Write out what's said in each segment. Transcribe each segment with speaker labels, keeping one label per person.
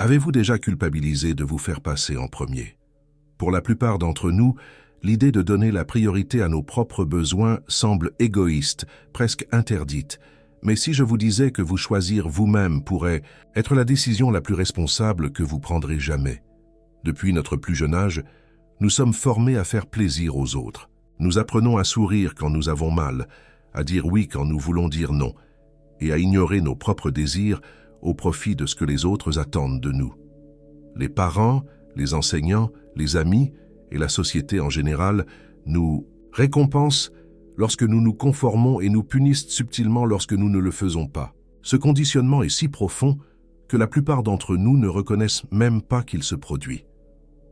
Speaker 1: Avez-vous déjà culpabilisé de vous faire passer en premier? Pour la plupart d'entre nous, l'idée de donner la priorité à nos propres besoins semble égoïste, presque interdite. Mais si je vous disais que vous choisir vous-même pourrait être la décision la plus responsable que vous prendrez jamais? Depuis notre plus jeune âge, nous sommes formés à faire plaisir aux autres. Nous apprenons à sourire quand nous avons mal, à dire oui quand nous voulons dire non, et à ignorer nos propres désirs au profit de ce que les autres attendent de nous. Les parents, les enseignants, les amis et la société en général nous récompensent lorsque nous nous conformons et nous punissent subtilement lorsque nous ne le faisons pas. Ce conditionnement est si profond que la plupart d'entre nous ne reconnaissent même pas qu'il se produit.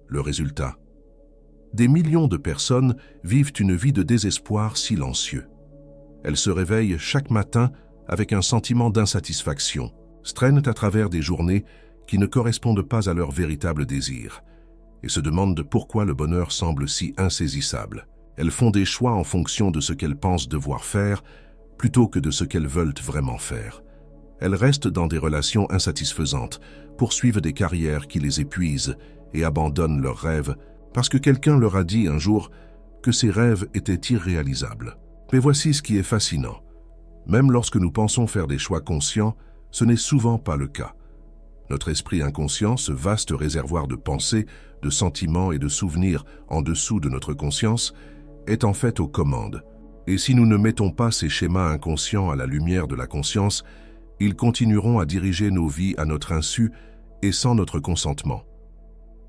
Speaker 1: Le résultat: des millions de personnes vivent une vie de désespoir silencieux. Elles se réveillent chaque matin avec un sentiment d'insatisfaction, se traînent à travers des journées qui ne correspondent pas à leurs véritables désirs et se demandent pourquoi le bonheur semble si insaisissable. Elles font des choix en fonction de ce qu'elles pensent devoir faire plutôt que de ce qu'elles veulent vraiment faire. Elles restent dans des relations insatisfaisantes, poursuivent des carrières qui les épuisent et abandonnent leurs rêves parce que quelqu'un leur a dit un jour que ces rêves étaient irréalisables. Mais voici ce qui est fascinant. Même lorsque nous pensons faire des choix conscients, ce n'est souvent pas le cas. Notre esprit inconscient, ce vaste réservoir de pensées, de sentiments et de souvenirs en dessous de notre conscience, est en fait aux commandes. Et si nous ne mettons pas ces schémas inconscients à la lumière de la conscience, ils continueront à diriger nos vies à notre insu et sans notre consentement.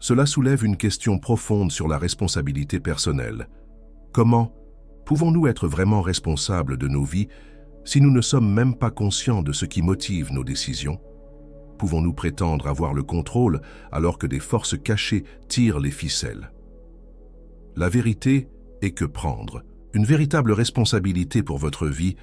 Speaker 1: Cela soulève une question profonde sur la responsabilité personnelle. Comment pouvons-nous être vraiment responsables de nos vies si nous ne sommes même pas conscients de ce qui motive nos décisions? Pouvons-nous prétendre avoir le contrôle alors que des forces cachées tirent les ficelles? La vérité est que prendre une véritable responsabilité pour votre vie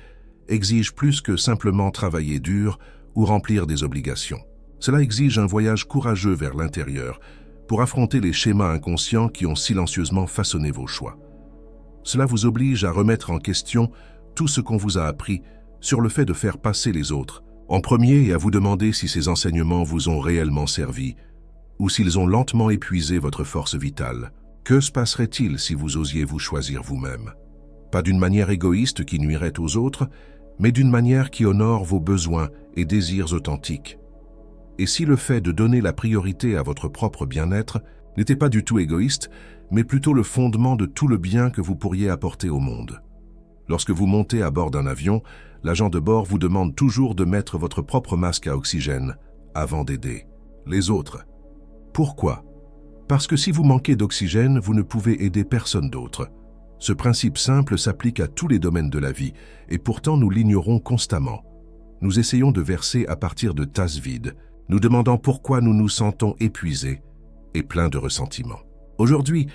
Speaker 1: exige plus que simplement travailler dur ou remplir des obligations. Cela exige un voyage courageux vers l'intérieur pour affronter les schémas inconscients qui ont silencieusement façonné vos choix. Cela vous oblige à remettre en question tout ce qu'on vous a appris sur le fait de faire passer les autres en premier et à vous demander si ces enseignements vous ont réellement servi ou s'ils ont lentement épuisé votre force vitale. Que se passerait-il si vous osiez vous choisir vous-même? Pas d'une manière égoïste qui nuirait aux autres, mais d'une manière qui honore vos besoins et désirs authentiques. Et si le fait de donner la priorité à votre propre bien-être n'était pas du tout égoïste, mais plutôt le fondement de tout le bien que vous pourriez apporter au monde? Lorsque vous montez à bord d'un avion, l'agent de bord vous demande toujours de mettre votre propre masque à oxygène avant d'aider les autres. Pourquoi? Parce que si vous manquez d'oxygène, vous ne pouvez aider personne d'autre. Ce principe simple s'applique à tous les domaines de la vie, et pourtant nous l'ignorons constamment. Nous essayons de verser à partir de tasses vides, nous demandant pourquoi nous nous sentons épuisés et pleins de ressentiment. Aujourd'hui,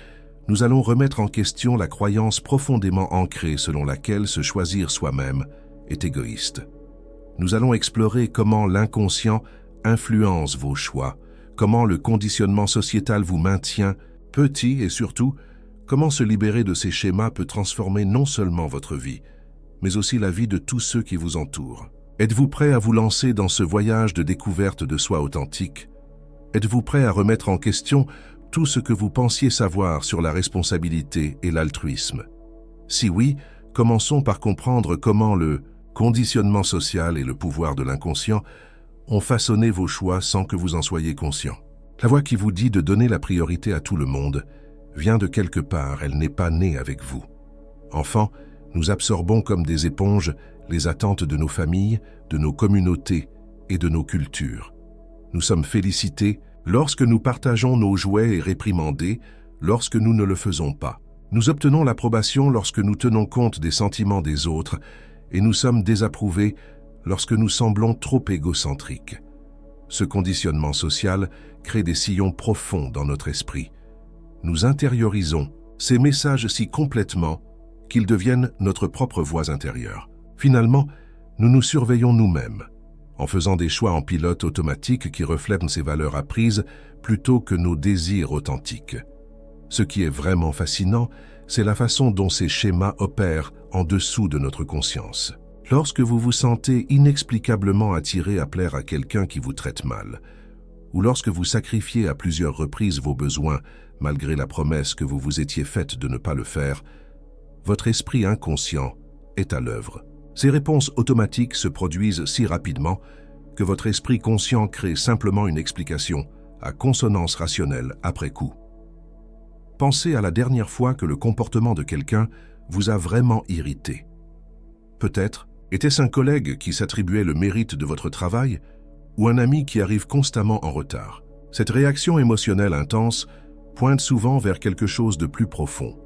Speaker 1: nous allons remettre en question la croyance profondément ancrée selon laquelle se choisir soi-même est égoïste. Nous allons explorer comment l'inconscient influence vos choix, comment le conditionnement sociétal vous maintient petit et surtout, comment se libérer de ces schémas peut transformer non seulement votre vie, mais aussi la vie de tous ceux qui vous entourent. Êtes-vous prêt à vous lancer dans ce voyage de découverte de soi authentique? Êtes-vous prêt à remettre en question tout ce que vous pensiez savoir sur la responsabilité et l'altruisme? Si oui, commençons par comprendre comment le conditionnement social et le pouvoir de l'inconscient ont façonné vos choix sans que vous en soyez conscient. La voix qui vous dit de donner la priorité à tout le monde vient de quelque part, elle n'est pas née avec vous. Enfant, nous absorbons comme des éponges les attentes de nos familles, de nos communautés et de nos cultures. Nous sommes félicités lorsque nous partageons nos jouets et réprimandés lorsque nous ne le faisons pas. Nous obtenons l'approbation lorsque nous tenons compte des sentiments des autres et nous sommes désapprouvés lorsque nous semblons trop égocentriques. Ce conditionnement social crée des sillons profonds dans notre esprit. Nous intériorisons ces messages si complètement qu'ils deviennent notre propre voix intérieure. Finalement, nous nous surveillons nous-mêmes, en faisant des choix en pilote automatique qui reflètent ces valeurs apprises plutôt que nos désirs authentiques. Ce qui est vraiment fascinant, c'est la façon dont ces schémas opèrent en dessous de notre conscience. Lorsque vous vous sentez inexplicablement attiré à plaire à quelqu'un qui vous traite mal, ou lorsque vous sacrifiez à plusieurs reprises vos besoins, malgré la promesse que vous vous étiez faite de ne pas le faire, votre esprit inconscient est à l'œuvre. Ces réponses automatiques se produisent si rapidement que votre esprit conscient crée simplement une explication à consonance rationnelle après coup. Pensez à la dernière fois que le comportement de quelqu'un vous a vraiment irrité. Peut-être était-ce un collègue qui s'attribuait le mérite de votre travail ou un ami qui arrive constamment en retard. Cette réaction émotionnelle intense pointe souvent vers quelque chose de plus profond,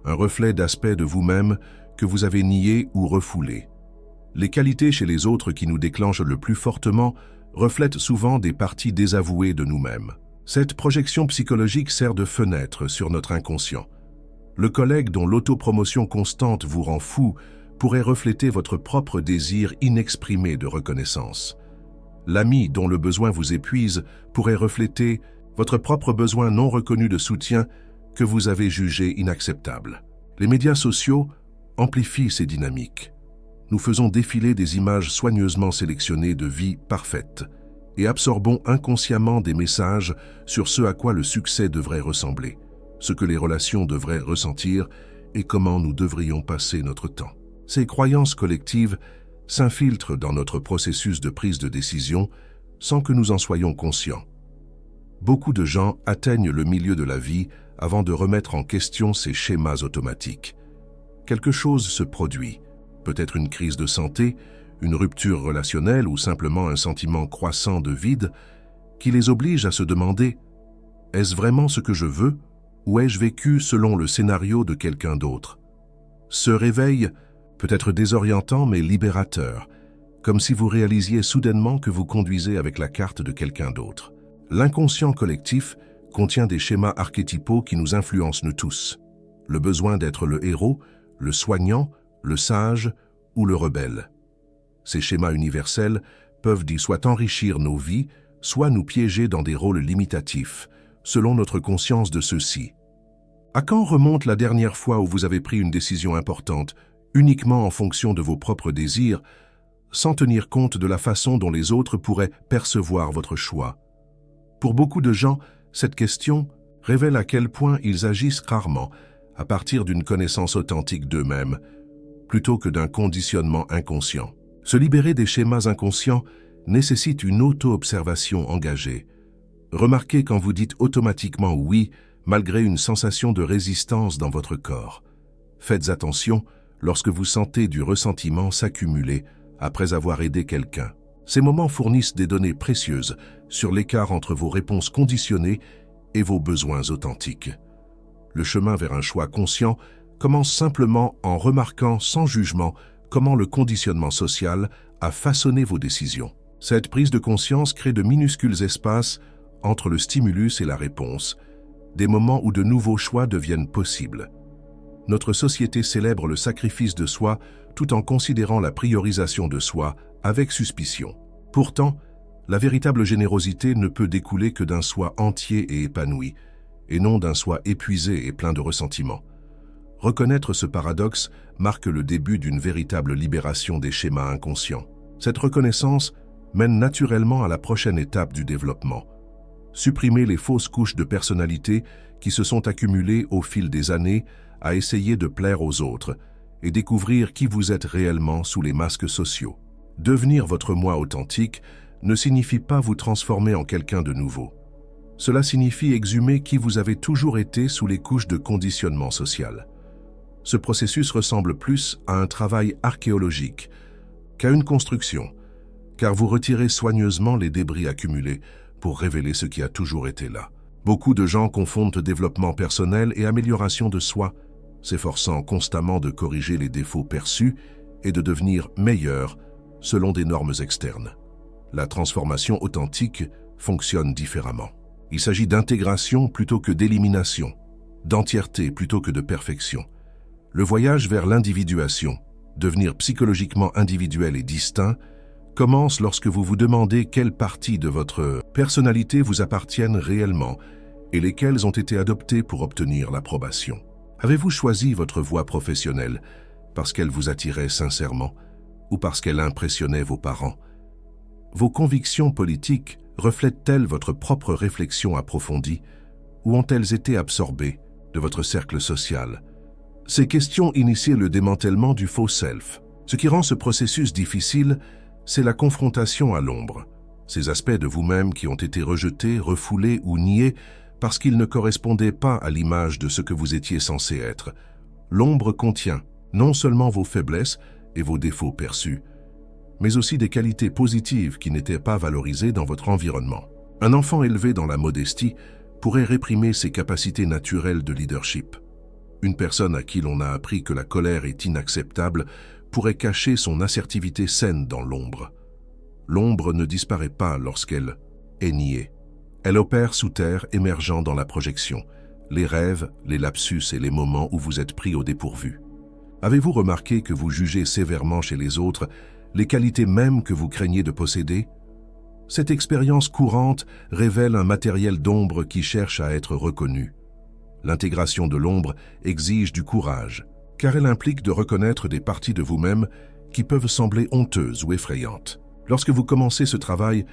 Speaker 1: un reflet d'aspect de vous-même que vous avez nié ou refoulé. Les qualités chez les autres qui nous déclenchent le plus fortement reflètent souvent des parties désavouées de nous-mêmes. Cette projection psychologique sert de fenêtre sur notre inconscient. Le collègue dont l'autopromotion constante vous rend fou pourrait refléter votre propre désir inexprimé de reconnaissance. L'ami dont le besoin vous épuise pourrait refléter votre propre besoin non reconnu de soutien que vous avez jugé inacceptable. Les médias sociaux amplifient ces dynamiques. Nous faisons défiler des images soigneusement sélectionnées de vie parfaite et absorbons inconsciemment des messages sur ce à quoi le succès devrait ressembler, ce que les relations devraient ressentir et comment nous devrions passer notre temps. Ces croyances collectives s'infiltrent dans notre processus de prise de décision sans que nous en soyons conscients. Beaucoup de gens atteignent le milieu de la vie avant de remettre en question ces schémas automatiques. Quelque chose se produit, peut-être une crise de santé, une rupture relationnelle ou simplement un sentiment croissant de vide qui les oblige à se demander « Est-ce vraiment ce que je veux ou ai-je vécu selon le scénario de quelqu'un d'autre ?» Ce réveil peut être désorientant mais libérateur, comme si vous réalisiez soudainement que vous conduisez avec la carte de quelqu'un d'autre. L'inconscient collectif contient des schémas archétypaux qui nous influencent nous tous. Le besoin d'être le héros, le soignant, le sage ou le rebelle. Ces schémas universels peuvent soit enrichir nos vies, soit nous piéger dans des rôles limitatifs, selon notre conscience de ceux-ci. À quand remonte la dernière fois où vous avez pris une décision importante, uniquement en fonction de vos propres désirs, sans tenir compte de la façon dont les autres pourraient percevoir votre choix? Pour beaucoup de gens, cette question révèle à quel point ils agissent rarement à partir d'une connaissance authentique d'eux-mêmes, plutôt que d'un conditionnement inconscient. Se libérer des schémas inconscients nécessite une auto-observation engagée. Remarquez quand vous dites automatiquement oui, malgré une sensation de résistance dans votre corps. Faites attention lorsque vous sentez du ressentiment s'accumuler après avoir aidé quelqu'un. Ces moments fournissent des données précieuses sur l'écart entre vos réponses conditionnées et vos besoins authentiques. Le chemin vers un choix conscient commence simplement en remarquant sans jugement comment le conditionnement social a façonné vos décisions. Cette prise de conscience crée de minuscules espaces entre le stimulus et la réponse, des moments où de nouveaux choix deviennent possibles. Notre société célèbre le sacrifice de soi tout en considérant la priorisation de soi avec suspicion. Pourtant, la véritable générosité ne peut découler que d'un soi entier et épanoui, et non d'un soi épuisé et plein de ressentiment. Reconnaître ce paradoxe marque le début d'une véritable libération des schémas inconscients. Cette reconnaissance mène naturellement à la prochaine étape du développement. Supprimer les fausses couches de personnalité qui se sont accumulées au fil des années à essayer de plaire aux autres et découvrir qui vous êtes réellement sous les masques sociaux. Devenir votre moi authentique ne signifie pas vous transformer en quelqu'un de nouveau. Cela signifie exhumer qui vous avez toujours été sous les couches de conditionnement social. Ce processus ressemble plus à un travail archéologique qu'à une construction, car vous retirez soigneusement les débris accumulés pour révéler ce qui a toujours été là. Beaucoup de gens confondent développement personnel et amélioration de soi, s'efforçant constamment de corriger les défauts perçus et de devenir meilleur selon des normes externes. La transformation authentique fonctionne différemment. Il s'agit d'intégration plutôt que d'élimination, d'entièreté plutôt que de perfection. Le voyage vers l'individuation, devenir psychologiquement individuel et distinct, commence lorsque vous vous demandez quelles parties de votre personnalité vous appartiennent réellement et lesquelles ont été adoptées pour obtenir l'approbation. Avez-vous choisi votre voie professionnelle parce qu'elle vous attirait sincèrement ou parce qu'elle impressionnait vos parents? Vos convictions politiques reflètent-elles votre propre réflexion approfondie ou ont-elles été absorbées de votre cercle social? Ces questions initiaient le démantèlement du faux self. Ce qui rend ce processus difficile, c'est la confrontation à l'ombre, ces aspects de vous-même qui ont été rejetés, refoulés ou niés parce qu'ils ne correspondaient pas à l'image de ce que vous étiez censé être. L'ombre contient non seulement vos faiblesses et vos défauts perçus, mais aussi des qualités positives qui n'étaient pas valorisées dans votre environnement. Un enfant élevé dans la modestie pourrait réprimer ses capacités naturelles de leadership. Une personne à qui l'on a appris que la colère est inacceptable pourrait cacher son assertivité saine dans l'ombre. L'ombre ne disparaît pas lorsqu'elle est niée. Elle opère sous terre, émergeant dans la projection, les rêves, les lapsus et les moments où vous êtes pris au dépourvu. Avez-vous remarqué que vous jugez sévèrement chez les autres les qualités mêmes que vous craignez de posséder? Cette expérience courante révèle un matériel d'ombre qui cherche à être reconnu. L'intégration de l'ombre exige du courage, car elle implique de reconnaître des parties de vous-même qui peuvent sembler honteuses ou effrayantes. Lorsque vous commencez ce travail,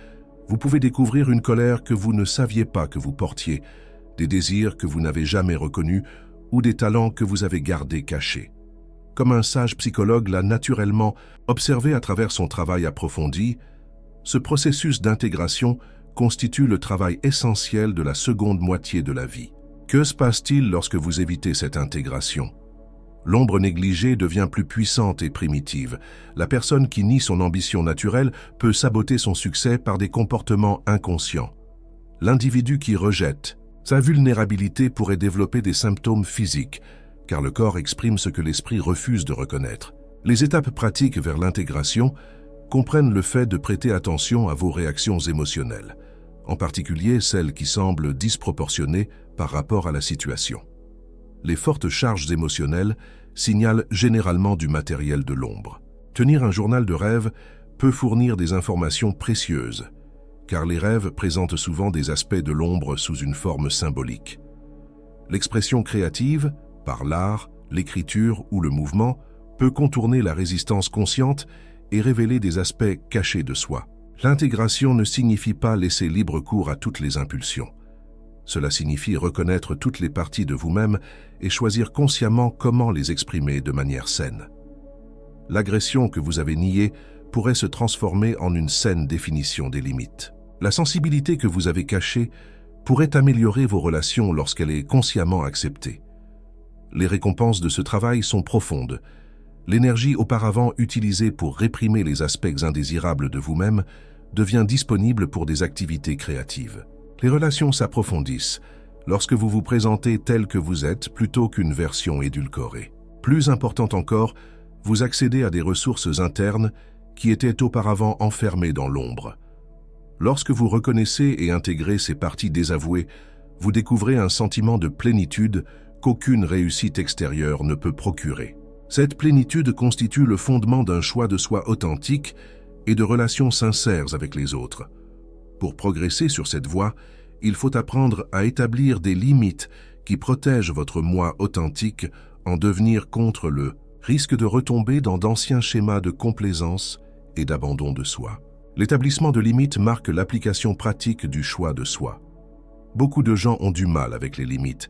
Speaker 1: vous pouvez découvrir une colère que vous ne saviez pas que vous portiez, des désirs que vous n'avez jamais reconnus ou des talents que vous avez gardés cachés. Comme un sage psychologue l'a naturellement observé à travers son travail approfondi, ce processus d'intégration constitue le travail essentiel de la seconde moitié de la vie. Que se passe-t-il lorsque vous évitez cette intégration? L'ombre négligée devient plus puissante et primitive. La personne qui nie son ambition naturelle peut saboter son succès par des comportements inconscients. L'individu qui rejette sa vulnérabilité pourrait développer des symptômes physiques, car le corps exprime ce que l'esprit refuse de reconnaître. Les étapes pratiques vers l'intégration comprennent le fait de prêter attention à vos réactions émotionnelles, en particulier celles qui semblent disproportionnées par rapport à la situation. Les fortes charges émotionnelles signalent généralement du matériel de l'ombre. Tenir un journal de rêves peut fournir des informations précieuses, car les rêves présentent souvent des aspects de l'ombre sous une forme symbolique. L'expression créative, par l'art, l'écriture ou le mouvement, peut contourner la résistance consciente et révéler des aspects cachés de soi. L'intégration ne signifie pas laisser libre cours à toutes les impulsions. Cela signifie reconnaître toutes les parties de vous-même et choisir consciemment comment les exprimer de manière saine. L'agression que vous avez niée pourrait se transformer en une saine définition des limites. La sensibilité que vous avez cachée pourrait améliorer vos relations lorsqu'elle est consciemment acceptée. Les récompenses de ce travail sont profondes. L'énergie auparavant utilisée pour réprimer les aspects indésirables de vous-même devient disponible pour des activités créatives. Les relations s'approfondissent lorsque vous vous présentez tel que vous êtes plutôt qu'une version édulcorée. Plus important encore, vous accédez à des ressources internes qui étaient auparavant enfermées dans l'ombre. Lorsque vous reconnaissez et intégrez ces parties désavouées, vous découvrez un sentiment de plénitude qu'aucune réussite extérieure ne peut procurer. Cette plénitude constitue le fondement d'un choix de soi authentique et de relations sincères avec les autres. Pour progresser sur cette voie, il faut apprendre à établir des limites qui protègent votre moi authentique en devenir contre le risque de retomber dans d'anciens schémas de complaisance et d'abandon de soi. L'établissement de limites marque l'application pratique du choix de soi. Beaucoup de gens ont du mal avec les limites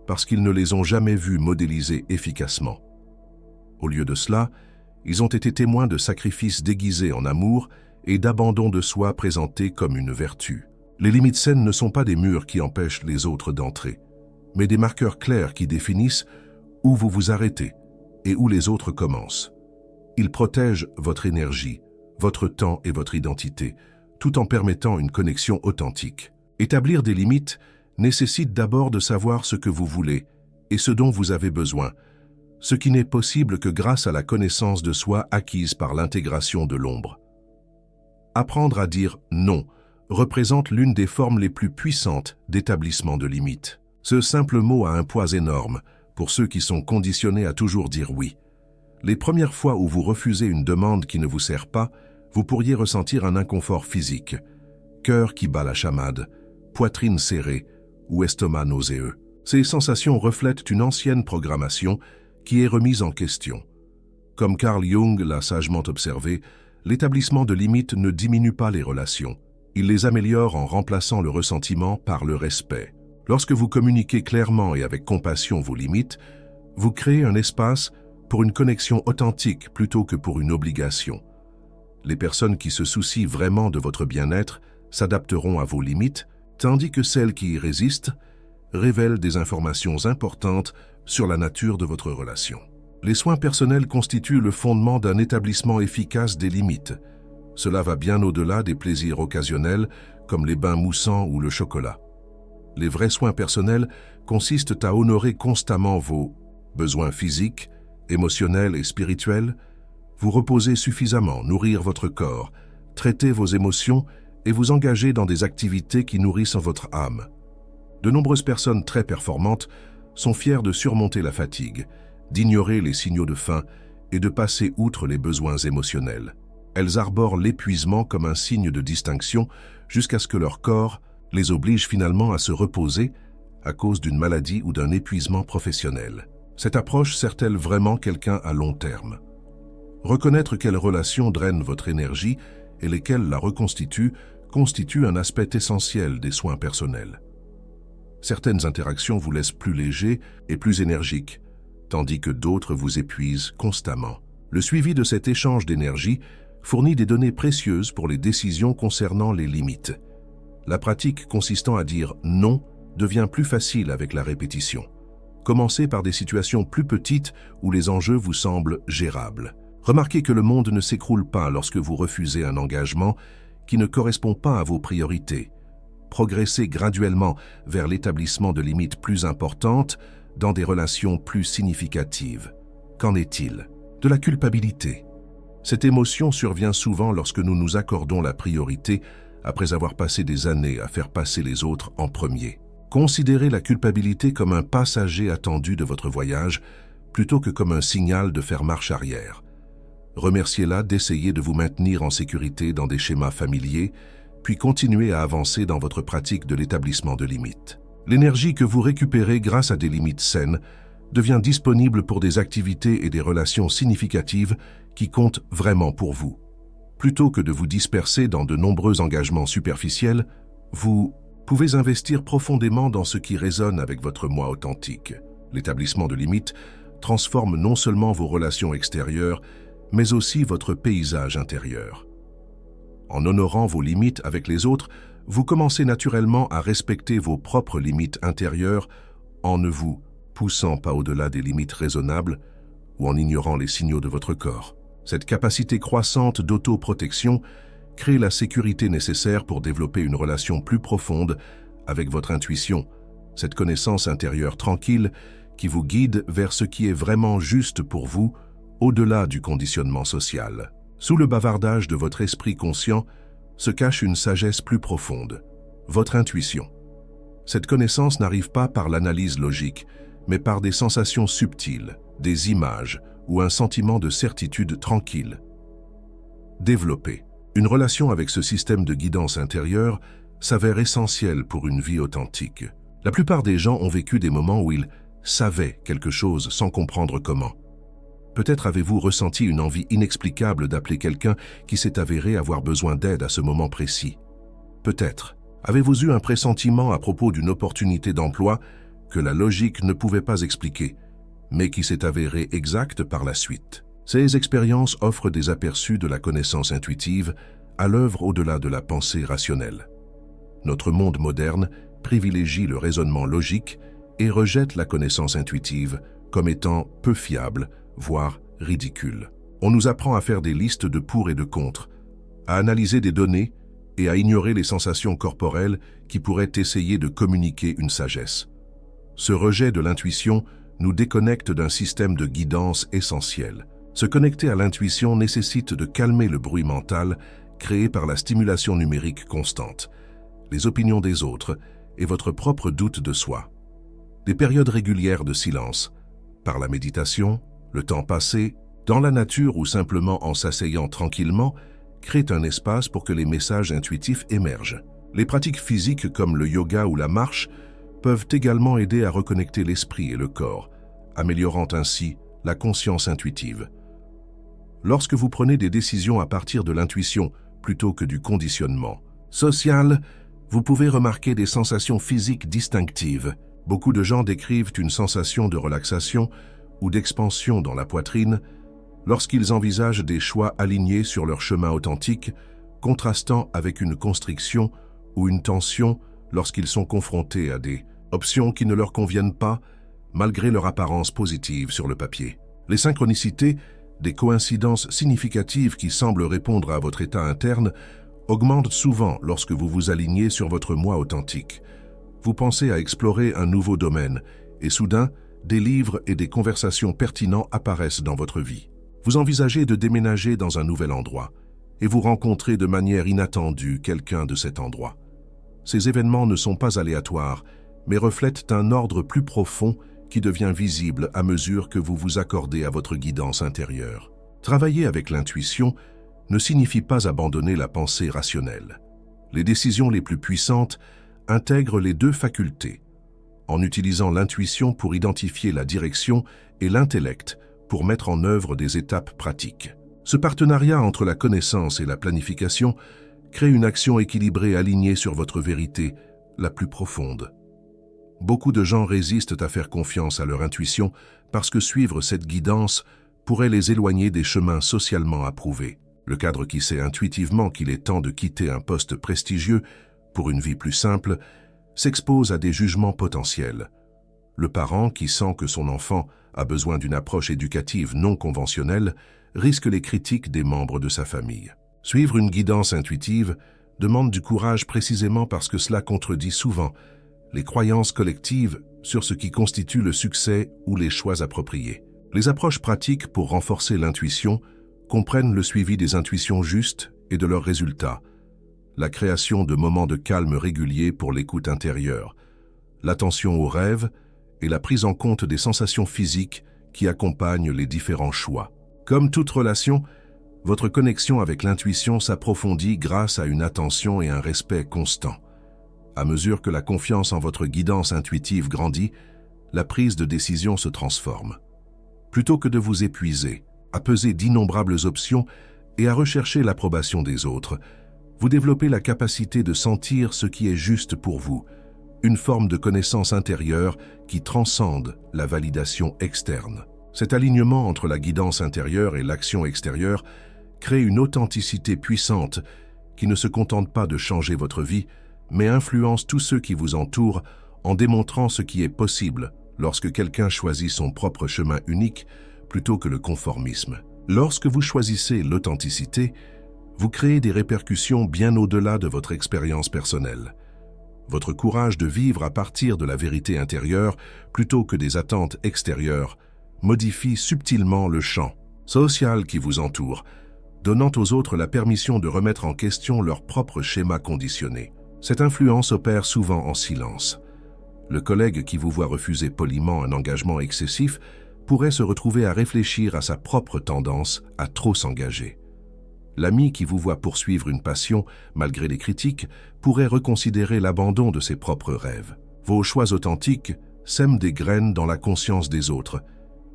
Speaker 1: parce qu'ils ne les ont jamais vues modélisées efficacement. Au lieu de cela, ils ont été témoins de sacrifices déguisés en amour et d'abandon de soi présenté comme une vertu. Les limites saines ne sont pas des murs qui empêchent les autres d'entrer, mais des marqueurs clairs qui définissent où vous vous arrêtez et où les autres commencent. Ils protègent votre énergie, votre temps et votre identité, tout en permettant une connexion authentique. Établir des limites nécessite d'abord de savoir ce que vous voulez et ce dont vous avez besoin, ce qui n'est possible que grâce à la connaissance de soi acquise par l'intégration de l'ombre. Apprendre à dire « non » représente l'une des formes les plus puissantes d'établissement de limites. Ce simple mot a un poids énorme pour ceux qui sont conditionnés à toujours dire « oui ». Les premières fois où vous refusez une demande qui ne vous sert pas, vous pourriez ressentir un inconfort physique, cœur qui bat la chamade, poitrine serrée ou estomac nauséeux. Ces sensations reflètent une ancienne programmation qui est remise en question. Comme Carl Jung l'a sagement observé, l'établissement de limites ne diminue pas les relations, Il les améliore en remplaçant le ressentiment par le respect. Lorsque vous communiquez clairement et avec compassion vos limites, vous créez un espace pour une connexion authentique plutôt que pour une obligation. Les personnes qui se soucient vraiment de votre bien-être s'adapteront à vos limites, tandis que celles qui y résistent révèlent des informations importantes sur la nature de votre relation. Les soins personnels constituent le fondement d'un établissement efficace des limites. Cela va bien au-delà des plaisirs occasionnels comme les bains moussants ou le chocolat. Les vrais soins personnels consistent à honorer constamment vos besoins physiques, émotionnels et spirituels, vous reposer suffisamment, nourrir votre corps, traiter vos émotions et vous engager dans des activités qui nourrissent votre âme. De nombreuses personnes très performantes sont fières de surmonter la fatigue, d'ignorer les signaux de faim et de passer outre les besoins émotionnels. Elles arborent l'épuisement comme un signe de distinction jusqu'à ce que leur corps les oblige finalement à se reposer à cause d'une maladie ou d'un épuisement professionnel. Cette approche sert-elle vraiment quelqu'un à long terme? Reconnaître quelles relations drainent votre énergie et lesquelles la reconstituent constitue un aspect essentiel des soins personnels. Certaines interactions vous laissent plus léger et plus énergique, tandis que d'autres vous épuisent constamment. Le suivi de cet échange d'énergie fournit des données précieuses pour les décisions concernant les limites. La pratique consistant à dire « non » devient plus facile avec la répétition. Commencez par des situations plus petites où les enjeux vous semblent gérables. Remarquez que le monde ne s'écroule pas lorsque vous refusez un engagement qui ne correspond pas à vos priorités. Progressez graduellement vers l'établissement de limites plus importantes dans des relations plus significatives. Qu'en est-il? De la culpabilité. Cette émotion survient souvent lorsque nous nous accordons la priorité après avoir passé des années à faire passer les autres en premier. Considérez la culpabilité comme un passager attendu de votre voyage plutôt que comme un signal de faire marche arrière. Remerciez-la d'essayer de vous maintenir en sécurité dans des schémas familiers, puis continuez à avancer dans votre pratique de l'établissement de limites. L'énergie que vous récupérez grâce à des limites saines devient disponible pour des activités et des relations significatives qui comptent vraiment pour vous. Plutôt que de vous disperser dans de nombreux engagements superficiels, vous pouvez investir profondément dans ce qui résonne avec votre moi authentique. L'établissement de limites transforme non seulement vos relations extérieures, mais aussi votre paysage intérieur. En honorant vos limites avec les autres, vous commencez naturellement à respecter vos propres limites intérieures en ne vous poussant pas au-delà des limites raisonnables ou en ignorant les signaux de votre corps. Cette capacité croissante d'autoprotection crée la sécurité nécessaire pour développer une relation plus profonde avec votre intuition, cette connaissance intérieure tranquille qui vous guide vers ce qui est vraiment juste pour vous, au-delà du conditionnement social. Sous le bavardage de votre esprit conscient se cache une sagesse plus profonde, votre intuition. Cette connaissance n'arrive pas par l'analyse logique, mais par des sensations subtiles, des images ou un sentiment de certitude tranquille. Développer une relation avec ce système de guidance intérieure s'avère essentiel pour une vie authentique. La plupart des gens ont vécu des moments où ils savaient quelque chose sans comprendre comment. Peut-être avez-vous ressenti une envie inexplicable d'appeler quelqu'un qui s'est avéré avoir besoin d'aide à ce moment précis. Peut-être avez-vous eu un pressentiment à propos d'une opportunité d'emploi que la logique ne pouvait pas expliquer, mais qui s'est avérée exacte par la suite. Ces expériences offrent des aperçus de la connaissance intuitive à l'œuvre au-delà de la pensée rationnelle. Notre monde moderne privilégie le raisonnement logique et rejette la connaissance intuitive comme étant peu fiable, voire ridicule. On nous apprend à faire des listes de pour et de contre, à analyser des données et à ignorer les sensations corporelles qui pourraient essayer de communiquer une sagesse. Ce rejet de l'intuition nous déconnecte d'un système de guidance essentiel. Se connecter à l'intuition nécessite de calmer le bruit mental créé par la stimulation numérique constante, les opinions des autres et votre propre doute de soi. Des périodes régulières de silence, par la méditation, le temps passé, dans la nature ou simplement en s'asseyant tranquillement, créent un espace pour que les messages intuitifs émergent. Les pratiques physiques comme le yoga ou la marche peuvent également aider à reconnecter l'esprit et le corps, améliorant ainsi la conscience intuitive. Lorsque vous prenez des décisions à partir de l'intuition plutôt que du conditionnement, Social, vous pouvez remarquer des sensations physiques distinctives. Beaucoup de gens décrivent une sensation de relaxation ou d'expansion dans la poitrine lorsqu'ils envisagent des choix alignés sur leur chemin authentique, contrastant avec une constriction ou une tension lorsqu'ils sont confrontés à des options qui ne leur conviennent pas, malgré leur apparence positive sur le papier. Les synchronicités, des coïncidences significatives qui semblent répondre à votre état interne, augmentent souvent lorsque vous vous alignez sur votre moi authentique. Vous pensez à explorer un nouveau domaine, et soudain, des livres et des conversations pertinents apparaissent dans votre vie. Vous envisagez de déménager dans un nouvel endroit, et vous rencontrez de manière inattendue quelqu'un de cet endroit. Ces événements ne sont pas aléatoires, mais reflètent un ordre plus profond qui devient visible à mesure que vous vous accordez à votre guidance intérieure. Travailler avec l'intuition ne signifie pas abandonner la pensée rationnelle. Les décisions les plus puissantes intègrent les deux facultés, en utilisant l'intuition pour identifier la direction et l'intellect pour mettre en œuvre des étapes pratiques. Ce partenariat entre la connaissance et la planification crée une action équilibrée alignée sur votre vérité la plus profonde. Beaucoup de gens résistent à faire confiance à leur intuition parce que suivre cette guidance pourrait les éloigner des chemins socialement approuvés. Le cadre qui sait intuitivement qu'il est temps de quitter un poste prestigieux pour une vie plus simple s'expose à des jugements potentiels. Le parent qui sent que son enfant a besoin d'une approche éducative non conventionnelle risque les critiques des membres de sa famille. Suivre une guidance intuitive demande du courage précisément parce que cela contredit souvent les croyances collectives sur ce qui constitue le succès ou les choix appropriés. Les approches pratiques pour renforcer l'intuition comprennent le suivi des intuitions justes et de leurs résultats, la création de moments de calme réguliers pour l'écoute intérieure, l'attention aux rêves et la prise en compte des sensations physiques qui accompagnent les différents choix. Comme toute relation, votre connexion avec l'intuition s'approfondit grâce à une attention et un respect constants. À mesure que la confiance en votre guidance intuitive grandit, la prise de décision se transforme. Plutôt que de vous épuiser, à peser d'innombrables options et à rechercher l'approbation des autres, vous développez la capacité de sentir ce qui est juste pour vous, une forme de connaissance intérieure qui transcende la validation externe. Cet alignement entre la guidance intérieure et l'action extérieure crée une authenticité puissante qui ne se contente pas de changer votre vie, mais influence tous ceux qui vous entourent en démontrant ce qui est possible lorsque quelqu'un choisit son propre chemin unique plutôt que le conformisme. Lorsque vous choisissez l'authenticité, vous créez des répercussions bien au-delà de votre expérience personnelle. Votre courage de vivre à partir de la vérité intérieure plutôt que des attentes extérieures modifie subtilement le champ social qui vous entoure, donnant aux autres la permission de remettre en question leur propre schéma conditionné. Cette influence opère souvent en silence. Le collègue qui vous voit refuser poliment un engagement excessif pourrait se retrouver à réfléchir à sa propre tendance à trop s'engager. L'ami qui vous voit poursuivre une passion, malgré les critiques, pourrait reconsidérer l'abandon de ses propres rêves. Vos choix authentiques sèment des graines dans la conscience des autres,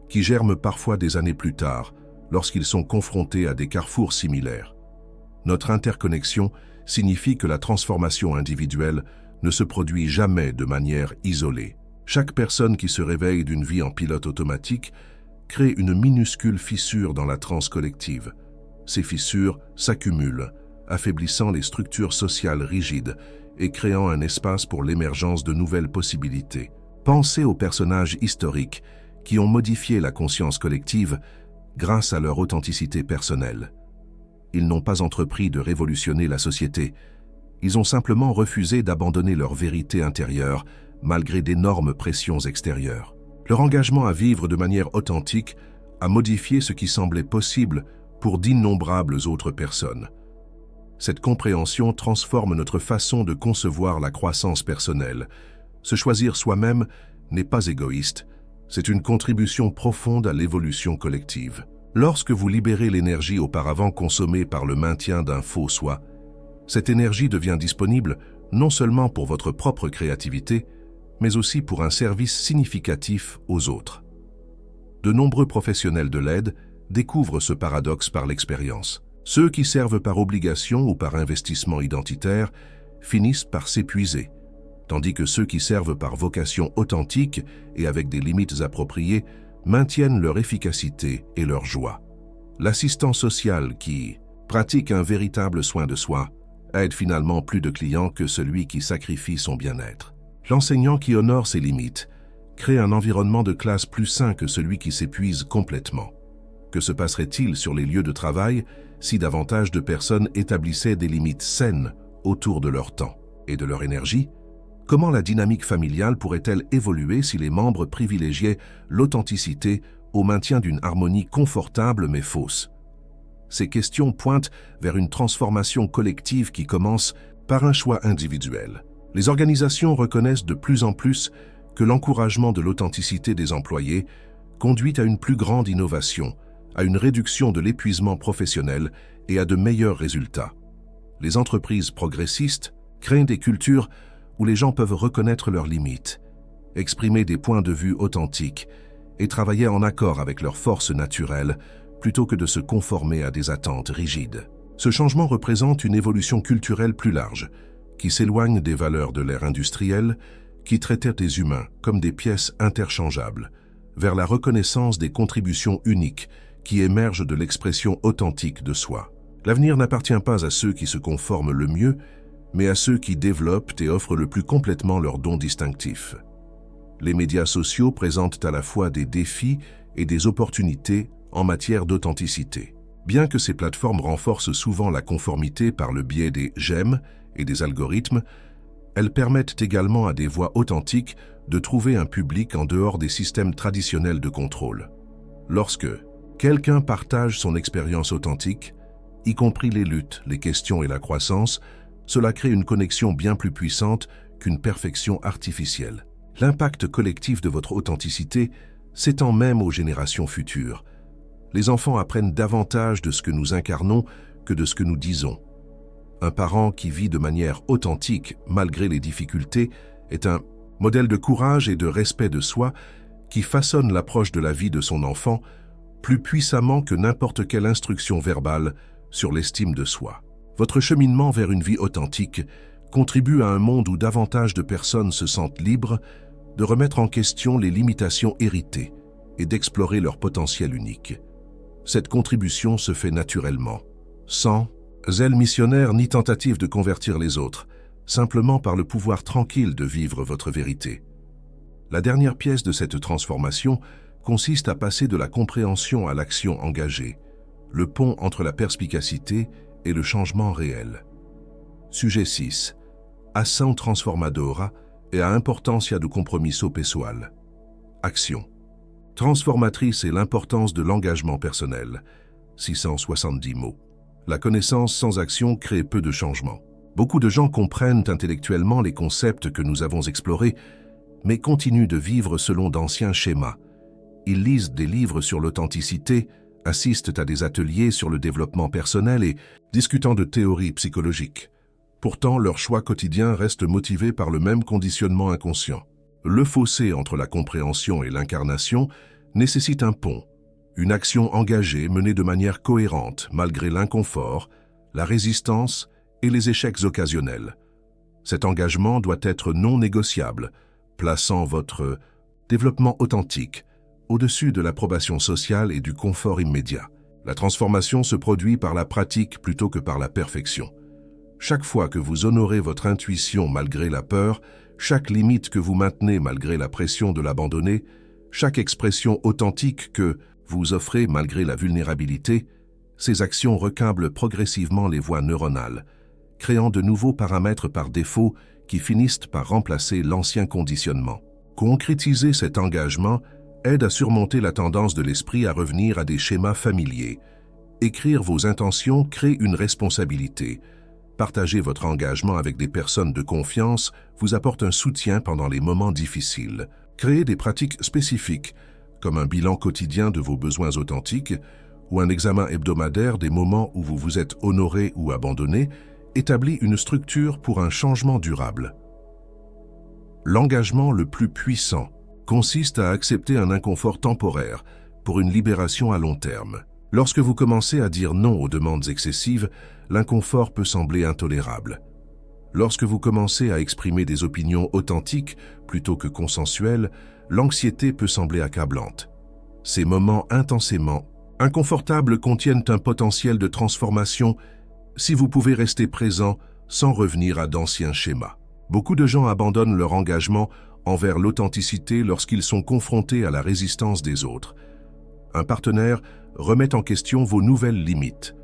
Speaker 1: qui germent parfois des années plus tard, lorsqu'ils sont confrontés à des carrefours similaires. Notre interconnexion signifie que la transformation individuelle ne se produit jamais de manière isolée. Chaque personne qui se réveille d'une vie en pilote automatique crée une minuscule fissure dans la transe collective. Ces fissures s'accumulent, affaiblissant les structures sociales rigides et créant un espace pour l'émergence de nouvelles possibilités. Pensez aux personnages historiques qui ont modifié la conscience collective grâce à leur authenticité personnelle. Ils n'ont pas entrepris de révolutionner la société. Ils ont simplement refusé d'abandonner leur vérité intérieure malgré d'énormes pressions extérieures. Leur engagement à vivre de manière authentique a modifié ce qui semblait possible pour d'innombrables autres personnes. Cette compréhension transforme notre façon de concevoir la croissance personnelle. Se choisir soi-même n'est pas égoïste, c'est une contribution profonde à l'évolution collective. Lorsque vous libérez l'énergie auparavant consommée par le maintien d'un faux soi, cette énergie devient disponible non seulement pour votre propre créativité, mais aussi pour un service significatif aux autres. De nombreux professionnels de l'aide découvrent ce paradoxe par l'expérience. Ceux qui servent par obligation ou par investissement identitaire finissent par s'épuiser, tandis que ceux qui servent par vocation authentique et avec des limites appropriées maintiennent leur efficacité et leur joie. L'assistant social qui pratique un véritable soin de soi aide finalement plus de clients que celui qui sacrifie son bien-être. L'enseignant qui honore ses limites crée un environnement de classe plus sain que celui qui s'épuise complètement. Que se passerait-il sur les lieux de travail si davantage de personnes établissaient des limites saines autour de leur temps et de leur énergie? Comment la dynamique familiale pourrait-elle évoluer si les membres privilégiaient l'authenticité au maintien d'une harmonie confortable mais fausse? Ces questions pointent vers une transformation collective qui commence par un choix individuel. Les organisations reconnaissent de plus en plus que l'encouragement de l'authenticité des employés conduit à une plus grande innovation, à une réduction de l'épuisement professionnel et à de meilleurs résultats. Les entreprises progressistes créent des cultures où les gens peuvent reconnaître leurs limites, exprimer des points de vue authentiques et travailler en accord avec leurs forces naturelles plutôt que de se conformer à des attentes rigides. Ce changement représente une évolution culturelle plus large, qui s'éloigne des valeurs de l'ère industrielle, qui traitait les humains comme des pièces interchangeables, vers la reconnaissance des contributions uniques qui émergent de l'expression authentique de soi. L'avenir n'appartient pas à ceux qui se conforment le mieux, mais à ceux qui développent et offrent le plus complètement leurs dons distinctifs. Les médias sociaux présentent à la fois des défis et des opportunités en matière d'authenticité. Bien que ces plateformes renforcent souvent la conformité par le biais des j'aime et des algorithmes, elles permettent également à des voix authentiques de trouver un public en dehors des systèmes traditionnels de contrôle. Lorsque quelqu'un partage son expérience authentique, y compris les luttes, les questions et la croissance, cela crée une connexion bien plus puissante qu'une perfection artificielle. L'impact collectif de votre authenticité s'étend même aux générations futures. Les enfants apprennent davantage de ce que nous incarnons que de ce que nous disons. Un parent qui vit de manière authentique malgré les difficultés est un modèle de courage et de respect de soi qui façonne l'approche de la vie de son enfant plus puissamment que n'importe quelle instruction verbale sur l'estime de soi. Votre cheminement vers une vie authentique contribue à un monde où davantage de personnes se sentent libres de remettre en question les limitations héritées et d'explorer leur potentiel unique. Cette contribution se fait naturellement, sans zèle missionnaire ni tentative de convertir les autres, simplement par le pouvoir tranquille de vivre votre vérité. La dernière pièce de cette transformation consiste à passer de la compréhension à l'action engagée, le pont entre la perspicacité et le changement réel. Sujet 6. Ação transformadora et a importância do compromisso pessoal. Action. Transformatrice et l'importance de l'engagement personnel. 670 mots. La connaissance sans action crée peu de changements. Beaucoup de gens comprennent intellectuellement les concepts que nous avons explorés, mais continuent de vivre selon d'anciens schémas. Ils lisent des livres sur l'authenticité, assistent à des ateliers sur le développement personnel et discutant de théories psychologiques. Pourtant, leur choix quotidien reste motivé par le même conditionnement inconscient. Le fossé entre la compréhension et l'incarnation nécessite un pont, une action engagée menée de manière cohérente malgré l'inconfort, la résistance et les échecs occasionnels. Cet engagement doit être non négociable, plaçant votre développement authentique au-dessus de l'approbation sociale et du confort immédiat. La transformation se produit par la pratique plutôt que par la perfection. Chaque fois que vous honorez votre intuition malgré la peur, chaque limite que vous maintenez malgré la pression de l'abandonner, chaque expression authentique que vous offrez malgré la vulnérabilité, ces actions recablent progressivement les voies neuronales, créant de nouveaux paramètres par défaut qui finissent par remplacer l'ancien conditionnement. Concrétiser cet engagement aide à surmonter la tendance de l'esprit à revenir à des schémas familiers. Écrire vos intentions crée une responsabilité. Partager votre engagement avec des personnes de confiance vous apporte un soutien pendant les moments difficiles. Créer des pratiques spécifiques, comme un bilan quotidien de vos besoins authentiques ou un examen hebdomadaire des moments où vous vous êtes honoré ou abandonné, établit une structure pour un changement durable. L'engagement le plus puissant consiste à accepter un inconfort temporaire pour une libération à long terme. Lorsque vous commencez à dire non aux demandes excessives, l'inconfort peut sembler intolérable. Lorsque vous commencez à exprimer des opinions authentiques plutôt que consensuelles, l'anxiété peut sembler accablante. Ces moments intensément inconfortables contiennent un potentiel de transformation si vous pouvez rester présent sans revenir à d'anciens schémas. Beaucoup de gens abandonnent leur engagement envers l'authenticité lorsqu'ils sont confrontés à la résistance des autres. Un partenaire remet en question vos nouvelles limites.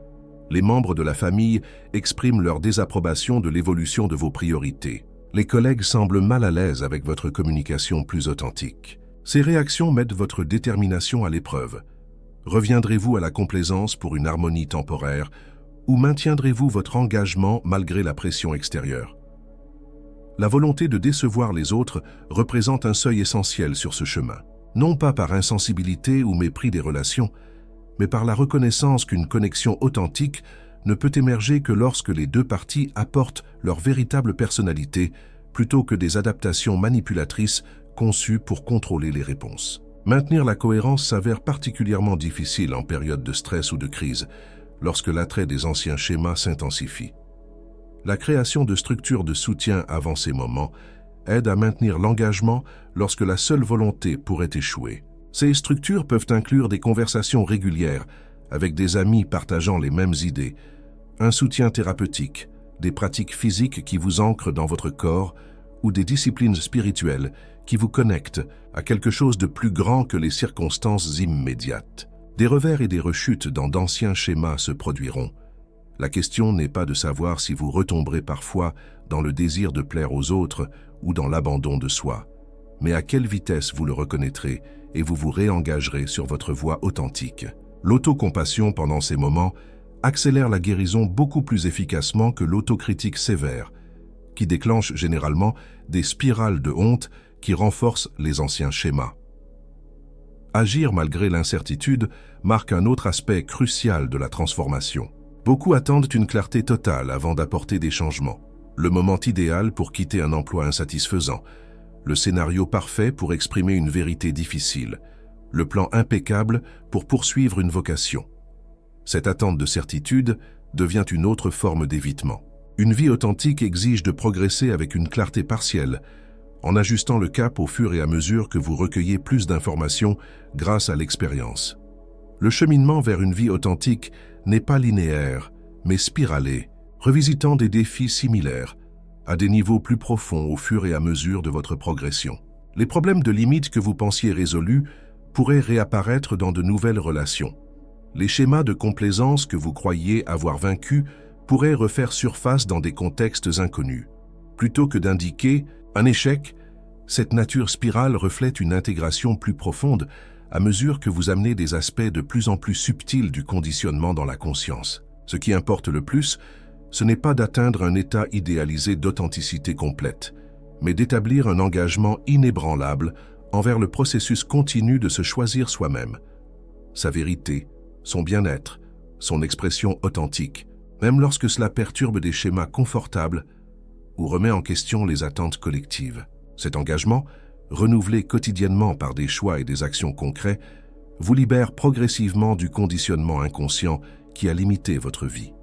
Speaker 1: Les membres de la famille expriment leur désapprobation de l'évolution de vos priorités. Les collègues semblent mal à l'aise avec votre communication plus authentique. Ces réactions mettent votre détermination à l'épreuve. Reviendrez-vous à la complaisance pour une harmonie temporaire ou maintiendrez-vous votre engagement malgré la pression extérieure? La volonté de décevoir les autres représente un seuil essentiel sur ce chemin. Non pas par insensibilité ou mépris des relations, mais par la reconnaissance qu'une connexion authentique ne peut émerger que lorsque les deux parties apportent leur véritable personnalité plutôt que des adaptations manipulatrices conçues pour contrôler les réponses. Maintenir la cohérence s'avère particulièrement difficile en période de stress ou de crise, lorsque l'attrait des anciens schémas s'intensifie. La création de structures de soutien avant ces moments aide à maintenir l'engagement lorsque la seule volonté pourrait échouer. Ces structures peuvent inclure des conversations régulières avec des amis partageant les mêmes idées, un soutien thérapeutique, des pratiques physiques qui vous ancrent dans votre corps ou des disciplines spirituelles qui vous connectent à quelque chose de plus grand que les circonstances immédiates. Des revers et des rechutes dans d'anciens schémas se produiront. La question n'est pas de savoir si vous retomberez parfois dans le désir de plaire aux autres ou dans l'abandon de soi, mais à quelle vitesse vous le reconnaîtrez et vous vous réengagerez sur votre voie authentique. L'autocompassion pendant ces moments accélère la guérison beaucoup plus efficacement que l'autocritique sévère, qui déclenche généralement des spirales de honte qui renforcent les anciens schémas. Agir malgré l'incertitude marque un autre aspect crucial de la transformation. Beaucoup attendent une clarté totale avant d'apporter des changements. Le moment idéal pour quitter un emploi insatisfaisant, le scénario parfait pour exprimer une vérité difficile, le plan impeccable pour poursuivre une vocation. Cette attente de certitude devient une autre forme d'évitement. Une vie authentique exige de progresser avec une clarté partielle, en ajustant le cap au fur et à mesure que vous recueillez plus d'informations grâce à l'expérience. Le cheminement vers une vie authentique n'est pas linéaire, mais spiralé, revisitant des défis similaires, à des niveaux plus profonds au fur et à mesure de votre progression. Les problèmes de limite que vous pensiez résolus pourraient réapparaître dans de nouvelles relations. Les schémas de complaisance que vous croyiez avoir vaincus pourraient refaire surface dans des contextes inconnus. Plutôt que d'indiquer un échec, cette nature spirale reflète une intégration plus profonde à mesure que vous amenez des aspects de plus en plus subtils du conditionnement dans la conscience. Ce qui importe le plus, ce n'est pas d'atteindre un état idéalisé d'authenticité complète, mais d'établir un engagement inébranlable envers le processus continu de se choisir soi-même, sa vérité, son bien-être, son expression authentique, même lorsque cela perturbe des schémas confortables ou remet en question les attentes collectives. Cet engagement, renouvelé quotidiennement par des choix et des actions concrets, vous libère progressivement du conditionnement inconscient qui a limité votre vie.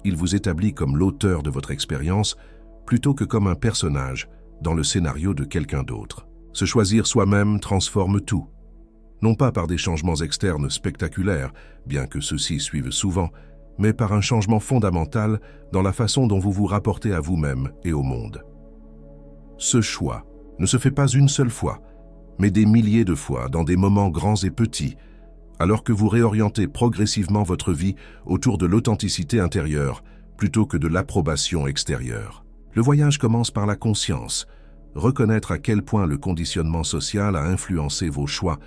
Speaker 1: Il vous établit comme l'auteur de votre expérience plutôt que comme un personnage dans le scénario de quelqu'un d'autre. Se choisir soi-même transforme tout. Non pas par des changements externes spectaculaires, bien que ceux-ci suivent souvent, mais par un changement fondamental dans la façon dont vous vous rapportez à vous-même et au monde. Ce choix ne se fait pas une seule fois, mais des milliers de fois dans des moments grands et petits, alors que vous réorientez progressivement votre vie autour de l'authenticité intérieure plutôt que de l'approbation extérieure. Le voyage commence par la conscience, reconnaître à quel point le conditionnement social a influencé vos choix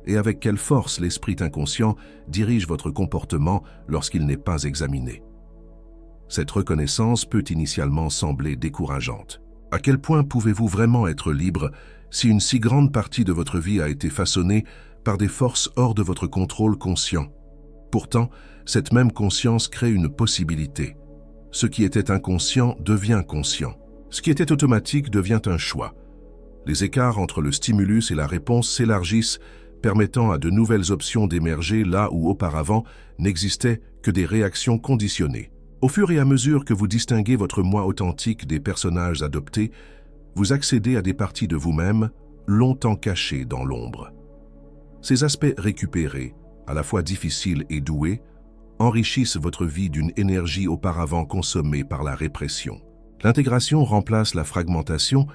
Speaker 1: et avec quelle force l'esprit inconscient dirige votre comportement lorsqu'il n'est pas examiné. Cette reconnaissance peut initialement sembler décourageante. À quel point pouvez-vous vraiment être libre si une si grande partie de votre vie a été façonnée par des forces hors de votre contrôle conscient? Pourtant, cette même conscience crée une possibilité. Ce qui était inconscient devient conscient. Ce qui était automatique devient un choix. Les écarts entre le stimulus et la réponse s'élargissent permettant à de nouvelles options d'émerger là où auparavant n'existaient que des réactions conditionnées. Au fur et à mesure que vous distinguez votre moi authentique des personnages adoptés, vous accédez à des parties de vous-même longtemps cachées dans l'ombre. Ces aspects récupérés, à la fois difficiles et doués, enrichissent votre vie d'une énergie auparavant consommée par la répression. L'intégration remplace la fragmentation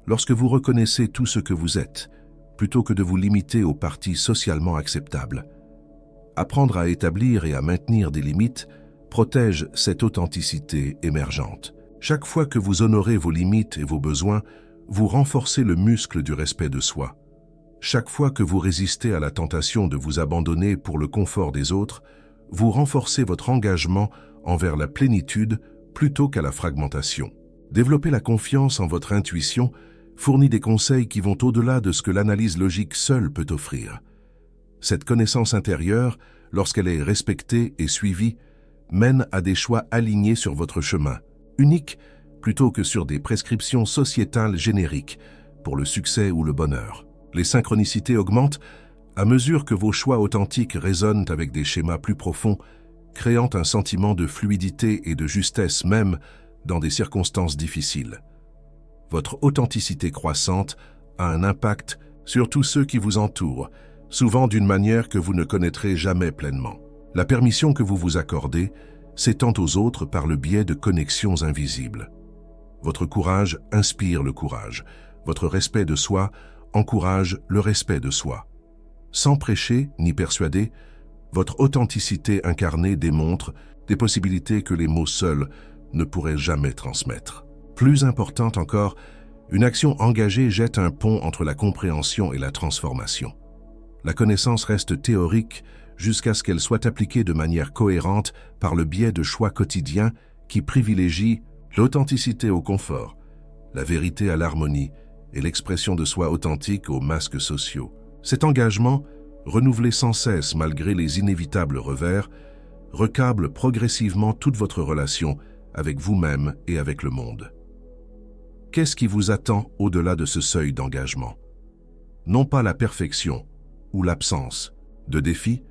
Speaker 1: lorsque vous reconnaissez tout ce que vous êtes, plutôt que de vous limiter aux parties socialement acceptables. Apprendre à établir et à maintenir des limites protège cette authenticité émergente. Chaque fois que vous honorez vos limites et vos besoins, vous renforcez le muscle du respect de soi. Chaque fois que vous résistez à la tentation de vous abandonner pour le confort des autres, vous renforcez votre engagement envers la plénitude plutôt qu'à la fragmentation. Développer la confiance en votre intuition fournit des conseils qui vont au-delà de ce que l'analyse logique seule peut offrir. Cette connaissance intérieure, lorsqu'elle est respectée et suivie, mène à des choix alignés sur votre chemin, uniques plutôt que sur des prescriptions sociétales génériques pour le succès ou le bonheur. Les synchronicités augmentent à mesure que vos choix authentiques résonnent avec des schémas plus profonds, créant un sentiment de fluidité et de justesse même dans des circonstances difficiles. Votre authenticité croissante a un impact sur tous ceux qui vous entourent, souvent d'une manière que vous ne connaîtrez jamais pleinement. La permission que vous vous accordez s'étend aux autres par le biais de connexions invisibles. Votre courage inspire le courage. Votre respect de soi encourage le respect de soi. Sans prêcher ni persuader, votre authenticité incarnée démontre des possibilités que les mots seuls ne pourraient jamais transmettre. Plus importante encore, une action engagée jette un pont entre la compréhension et la transformation. La connaissance reste théorique jusqu'à ce qu'elle soit appliquée de manière cohérente par le biais de choix quotidiens qui privilégient l'authenticité au confort, la vérité à l'harmonie et l'expression de soi authentique aux masques sociaux. Cet engagement, renouvelé sans cesse malgré les inévitables revers, recable progressivement toute votre relation avec vous-même et avec le monde. Qu'est-ce qui vous attend au-delà de ce seuil d'engagement? Non pas la perfection ou l'absence de défis,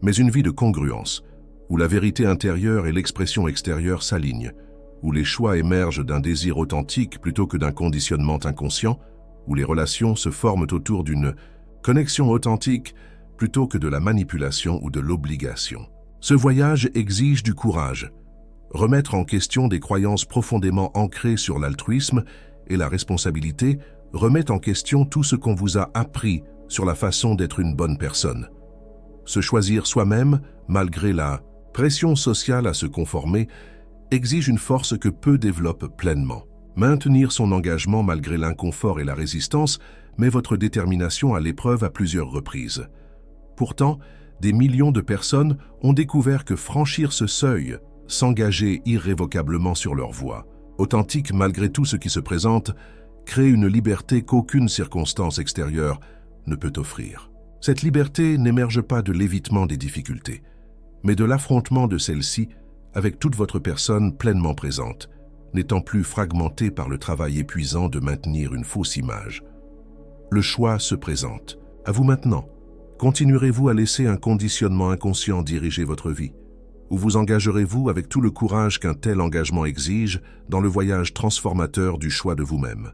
Speaker 1: mais une vie de congruence, où la vérité intérieure et l'expression extérieure s'alignent, où les choix émergent d'un désir authentique plutôt que d'un conditionnement inconscient, où les relations se forment autour d'une connexion authentique plutôt que de la manipulation ou de l'obligation. Ce voyage exige du courage. Remettre en question des croyances profondément ancrées sur l'altruisme et la responsabilité remet en question tout ce qu'on vous a appris sur la façon d'être une bonne personne. Se choisir soi-même, malgré la pression sociale à se conformer, exige une force que peu développent pleinement. Maintenir son engagement malgré l'inconfort et la résistance met votre détermination à l'épreuve à plusieurs reprises. Pourtant, des millions de personnes ont découvert que franchir ce seuil, s'engager irrévocablement sur leur voie, authentique malgré tout ce qui se présente, crée une liberté qu'aucune circonstance extérieure ne peut offrir. Cette liberté n'émerge pas de l'évitement des difficultés, mais de l'affrontement de celles-ci avec toute votre personne pleinement présente, n'étant plus fragmentée par le travail épuisant de maintenir une fausse image. Le choix se présente. À vous maintenant. Continuerez-vous à laisser un conditionnement inconscient diriger votre vie? Ou vous engagerez-vous avec tout le courage qu'un tel engagement exige dans le voyage transformateur du choix de vous-même?